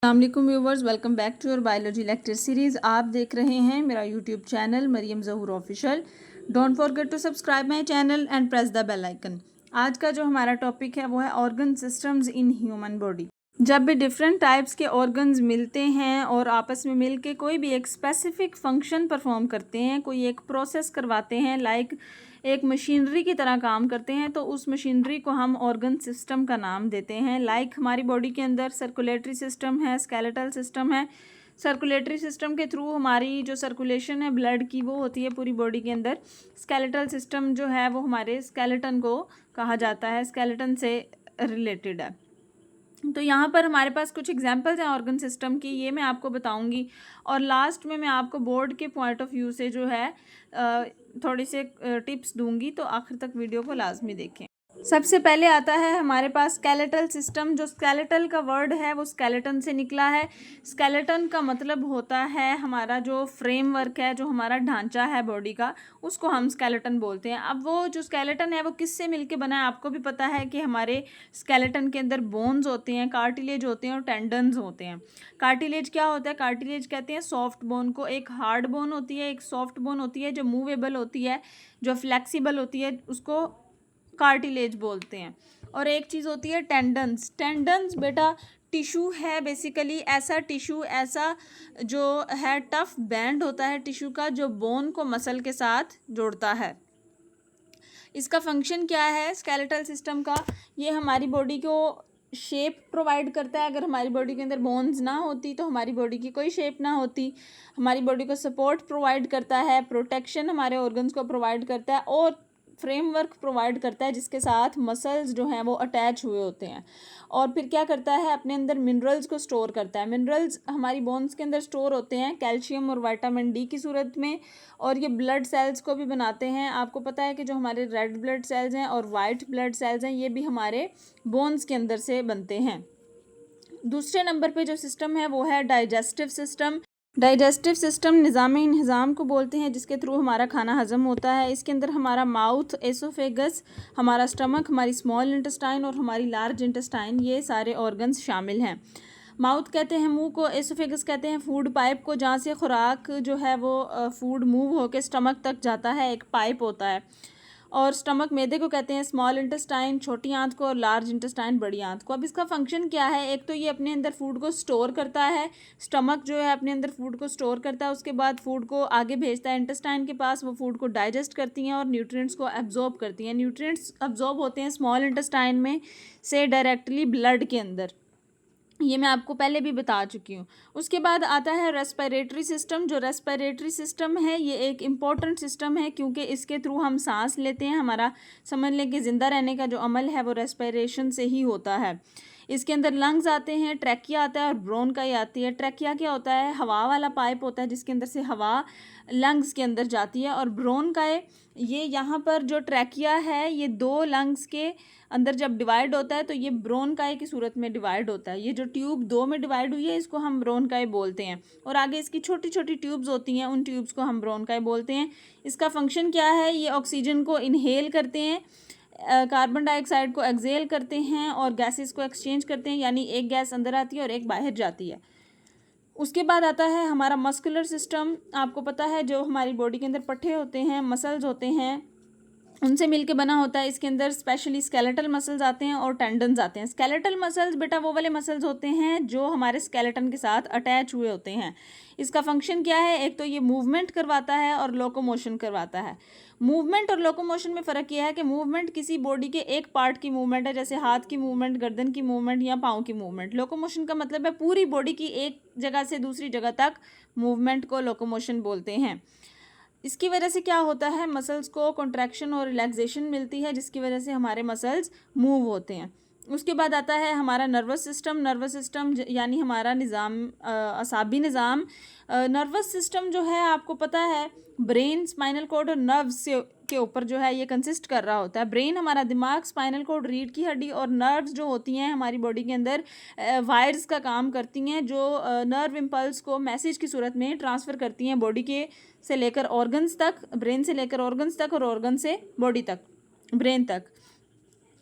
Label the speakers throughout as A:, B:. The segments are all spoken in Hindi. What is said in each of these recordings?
A: अस्सलाम viewers, welcome back to your biology lecture series. आप देख रहे हैं मेरा YouTube channel Maryam Zahoor official. Don't forget to subscribe my channel and press the bell icon. आज का जो हमारा टॉपिक है वो है organ systems in human body. जब भी डिफरेंट टाइप्स के ऑर्गन्स मिलते हैं और आपस में मिल के कोई भी एक स्पेसिफिक फंक्शन परफॉर्म करते हैं, कोई एक प्रोसेस करवाते हैं, लाइक एक मशीनरी की तरह काम करते हैं, तो उस मशीनरी को हम ऑर्गन सिस्टम का नाम देते हैं। लाइक हमारी बॉडी के अंदर सर्कुलेटरी सिस्टम है, स्केलेटल सिस्टम है। सर्कुलेटरी सिस्टम के थ्रू हमारी जो सर्कुलेशन है ब्लड की वो होती है पूरी बॉडी के अंदर। स्केलेटल सिस्टम जो है वो हमारे स्केलेटन को कहा जाता है, स्केलेटन से रिलेटेड है। तो यहाँ पर हमारे पास कुछ एग्जांपल्स हैं ऑर्गन सिस्टम की, ये मैं आपको बताऊंगी और लास्ट में मैं आपको बोर्ड के पॉइंट ऑफ व्यू से जो है थोड़ी से टिप्स दूंगी, तो आखिर तक वीडियो को लाजमी देखें। सबसे पहले आता है हमारे पास स्केलेटल सिस्टम। जो स्केलेटल का वर्ड है वो स्केलेटन से निकला है। स्केलेटन का मतलब होता है हमारा जो फ्रेमवर्क है, जो हमारा ढांचा है बॉडी का, उसको हम स्केलेटन बोलते हैं। अब वो जो स्केलेटन है वो किससे मिलके बना है, आपको भी पता है कि हमारे स्केलेटन के अंदर बोन्स होते हैं, कार्टिलेज होते हैं और टेंडन्स होते हैं। कार्टिलेज क्या होता है? कार्टिलेज कहते हैं सॉफ्ट बोन को। एक हार्ड बोन होती है, एक सॉफ्ट बोन होती है, जो मूवेबल होती है, जो फ्लेक्सिबल होती है, उसको कार्टिलेज बोलते हैं। और एक चीज़ होती है टेंडन्स। टेंडन्स बेटा टिश्यू है, बेसिकली ऐसा टिश्यू, ऐसा जो है टफ बैंड होता है टिश्यू का, जो बोन को मसल के साथ जोड़ता है। इसका फंक्शन क्या है स्केलेटल सिस्टम का? ये हमारी बॉडी को शेप प्रोवाइड करता है। अगर हमारी बॉडी के अंदर बोन्स ना होती तो हमारी बॉडी की कोई शेप ना होती। हमारी बॉडी को सपोर्ट प्रोवाइड करता है, प्रोटेक्शन हमारे ऑर्गन्स को प्रोवाइड करता है और फ्रेमवर्क प्रोवाइड करता है जिसके साथ मसल्स जो हैं वो अटैच हुए होते हैं। और फिर क्या करता है? अपने अंदर मिनरल्स को स्टोर करता है। मिनरल्स हमारी बोन्स के अंदर स्टोर होते हैं कैल्शियम और विटामिन डी की सूरत में, और ये ब्लड सेल्स को भी बनाते हैं। आपको पता है कि जो हमारे रेड ब्लड सेल्स हैं और वाइट ब्लड सेल्स हैं, ये भी हमारे बोन्स के अंदर से बनते हैं। दूसरे नंबर पे जो सिस्टम है वो है डाइजेस्टिव सिस्टम। डाइजेस्टिव सिस्टम निज़ाम को बोलते हैं, जिसके थ्रू हमारा खाना हज़म होता है। इसके अंदर हमारा माउथ, एसोफेगस, हमारा स्टमक, हमारी स्मॉल इंटेस्टाइन और हमारी लार्ज इंटेस्टाइन, ये सारे ऑर्गन्स शामिल हैं। माउथ कहते हैं मुंह को, एसोफेगस कहते हैं फूड पाइप को, जहाँ से खुराक जो है वो फूड मूव होकर स्टमक तक जाता है, एक पाइप होता है। और स्टमक मैदे को कहते हैं, स्मॉल इंटेस्टाइन छोटी आंत को और लार्ज इंटेस्टाइन बड़ी आंत को। अब इसका फंक्शन क्या है? एक तो ये अपने अंदर फूड को स्टोर करता है, स्टमक जो है अपने अंदर फूड को स्टोर करता है, उसके बाद फूड को आगे भेजता है इंटेस्टाइन के पास, वो फूड को डाइजेस्ट करती हैं और न्यूट्रिएंट्स को एब्जॉर्ब करती हैं। न्यूट्रिएंट्स एब्जॉर्ब होते हैं स्मॉल इंटेस्टाइन में से डायरेक्टली ब्लड के अंदर, ये मैं आपको पहले भी बता चुकी हूँ। उसके बाद आता है रेस्पिरेटरी सिस्टम। जो रेस्पिरेटरी सिस्टम है ये एक इम्पॉर्टेंट सिस्टम है, क्योंकि इसके थ्रू हम सांस लेते हैं। हमारा समझ लें कि ज़िंदा रहने का जो अमल है वो रेस्पिरेशन से ही होता है। इसके अंदर लंग्स आते हैं, ट्रैकिया आता है और ब्रोनकाई आती है। ट्रैकिया क्या होता है? हवा वाला पाइप होता है जिसके अंदर से हवा लंग्स के अंदर जाती है। और ब्रोनकाई, ये यहाँ पर जो ट्रैकिया है ये दो लंग्स के अंदर जब डिवाइड होता है तो ये ब्रोनकाई की सूरत में डिवाइड होता है। ये जो ट्यूब दो में डिवाइड हुई है इसको हम ब्रोनकाई बोलते हैं, और आगे इसकी छोटी छोटी ट्यूब्स होती हैं, उन ट्यूब्स को हम ब्रोनकाई बोलते हैं। इसका फंक्शन क्या है? ये ऑक्सीजन को इनहेल करते हैं, कार्बन डाइऑक्साइड को एक्सहेल करते हैं और गैसेस को एक्सचेंज करते हैं, यानी एक गैस अंदर आती है और एक बाहर जाती है। उसके बाद आता है हमारा मस्कुलर सिस्टम। आपको पता है जो हमारी बॉडी के अंदर पट्टे होते हैं, मसल्स होते हैं, उनसे मिलके बना होता है। इसके अंदर स्पेशली स्केलेटल मसल्स आते हैं और टेंडन्स आते हैं। स्केलेटल मसल्स बेटा वो वाले मसल्स होते हैं जो हमारे स्केलेटन के साथ अटैच हुए होते हैं। इसका फंक्शन क्या है? एक तो ये मूवमेंट करवाता है और लोकोमोशन करवाता है। मूवमेंट और लोकोमोशन में फ़र्क यह है कि मूवमेंट किसी बॉडी के एक पार्ट की मूवमेंट है, जैसे हाथ की मूवमेंट, गर्दन की मूवमेंट या पाँव की मूवमेंट। लोकोमोशन का मतलब है पूरी बॉडी की एक जगह से दूसरी जगह तक मूवमेंट को लोकोमोशन बोलते हैं। इसकी वजह से क्या होता है? मसल्स को कॉन्ट्रैक्शन और रिलैक्सेशन मिलती है, जिसकी वजह से हमारे मसल्स मूव होते हैं। उसके बाद आता है हमारा नर्वस सिस्टम। नर्वस सिस्टम यानी हमारा असाबी निज़ाम। नर्वस सिस्टम जो है आपको पता है ब्रेन, स्पाइनल कॉर्ड और नर्व्स के ऊपर जो है ये कंसिस्ट कर रहा होता है। ब्रेन हमारा दिमाग, स्पाइनल कॉर्ड रीढ़ की हड्डी और नर्व्स जो होती हैं हमारी बॉडी के अंदर वायर्स का काम करती हैं, जो नर्व इम्पल्स को मैसेज की सूरत में ट्रांसफ़र करती हैं बॉडी के से लेकर ऑर्गन्स तक, ब्रेन से लेकर ऑर्गन्स तक और ऑर्गन से बॉडी तक, ब्रेन तक।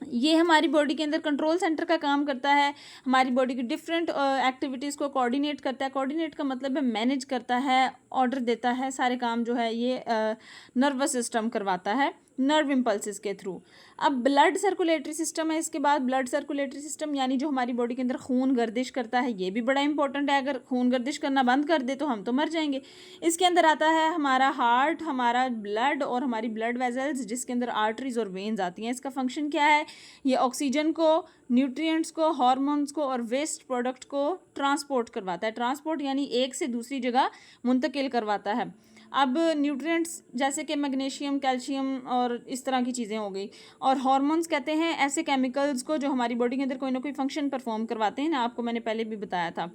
A: ये हमारी बॉडी के अंदर कंट्रोल सेंटर का काम करता है, हमारी बॉडी की डिफरेंट एक्टिविटीज़ को कोऑर्डिनेट करता है। कोऑर्डिनेट का मतलब है मैनेज करता है, ऑर्डर देता है, सारे काम जो है ये नर्वस सिस्टम करवाता है नर्व इम्पल्सिस के थ्रू। अब ब्लड सर्कुलेटरी सिस्टम है, इसके बाद ब्लड सर्कुलेटरी सिस्टम यानी जो हमारी बॉडी के अंदर खून गर्दिश करता है, ये भी बड़ा इंपॉर्टेंट है। अगर खून गर्दिश करना बंद कर दे तो हम तो मर जाएंगे। इसके अंदर आता है हमारा हार्ट, हमारा ब्लड और हमारी ब्लड वेजल्स, जिसके अंदर आर्टरीज और वेन्स आती हैं। इसका फंक्शन क्या है? ये ऑक्सीजन को, न्यूट्रिएंट्स को, हार्मोन्स को और वेस्ट प्रोडक्ट को ट्रांसपोर्ट करवाता है। ट्रांसपोर्ट यानी एक से दूसरी जगह मुंतकिल करवाता है। अब न्यूट्रिएंट्स जैसे कि मैग्नीशियम, कैल्शियम और इस तरह की चीज़ें हो गई, और हार्मोन्स कहते हैं ऐसे केमिकल्स को जो हमारी बॉडी के अंदर कोई ना कोई फंक्शन परफॉर्म करवाते हैं ना, आपको मैंने पहले भी बताया था।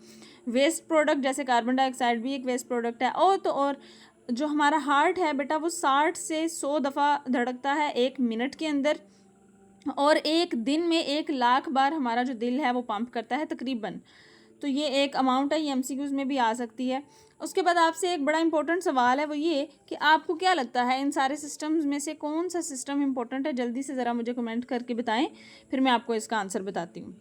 A: वेस्ट प्रोडक्ट जैसे कार्बन डाइऑक्साइड भी एक वेस्ट प्रोडक्ट है। और जो हमारा हार्ट है बेटा, वो 60 से 100 दफ़ा धड़कता है 1 मिनट के अंदर, और एक दिन में 1 लाख बार हमारा जो दिल है वो पंप करता है तकरीबन। तो ये एक अमाउंट है, ये एमसीक्यूज़ में भी आ सकती है। उसके बाद आपसे एक बड़ा इंपॉर्टेंट सवाल है, वो ये कि आपको क्या लगता है इन सारे सिस्टम्स में से कौन सा सिस्टम इंपॉर्टेंट है? जल्दी से ज़रा मुझे कमेंट करके बताएं, फिर मैं आपको इसका आंसर बताती हूँ।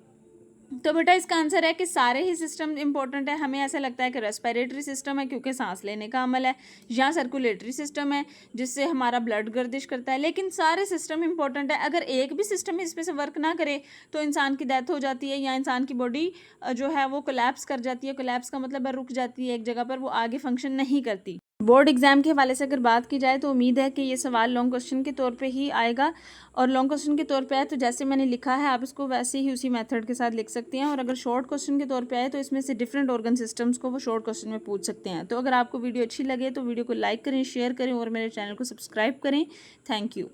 A: तो बेटा इसका आंसर है कि सारे ही सिस्टम इंपॉर्टेंट है। हमें ऐसा लगता है कि रेस्पिरेटरी सिस्टम है क्योंकि सांस लेने का अमल है, या सर्कुलेटरी सिस्टम है जिससे हमारा ब्लड गर्दिश करता है। लेकिन सारे सिस्टम इंपॉर्टेंट है। अगर एक भी सिस्टम इसमें से वर्क ना करे तो इंसान की डेथ हो जाती है, या इंसान की बॉडी जो है वो कोलैप्स कर जाती है। कोलैप्स का मतलब है रुक जाती है एक जगह पर, वो आगे फंक्शन नहीं करती। बोर्ड एग्जाम के हवाले से अगर बात की जाए तो उम्मीद है कि ये सवाल लॉन्ग क्वेश्चन के तौर पे ही आएगा, और लॉन्ग क्वेश्चन के तौर पे आए तो जैसे मैंने लिखा है आप इसको वैसे ही उसी मेथड के साथ लिख सकते हैं। और अगर शॉर्ट क्वेश्चन के तौर पे आए तो इसमें से डिफरेंट ऑर्गन सिस्टम्स को वो शॉर्ट क्वेश्चन में पूछ सकते हैं। तो अगर आपको वीडियो अच्छी लगे तो वीडियो को लाइक करें, शेयर करें और मेरे चैनल को सब्सक्राइब करें। Thank you.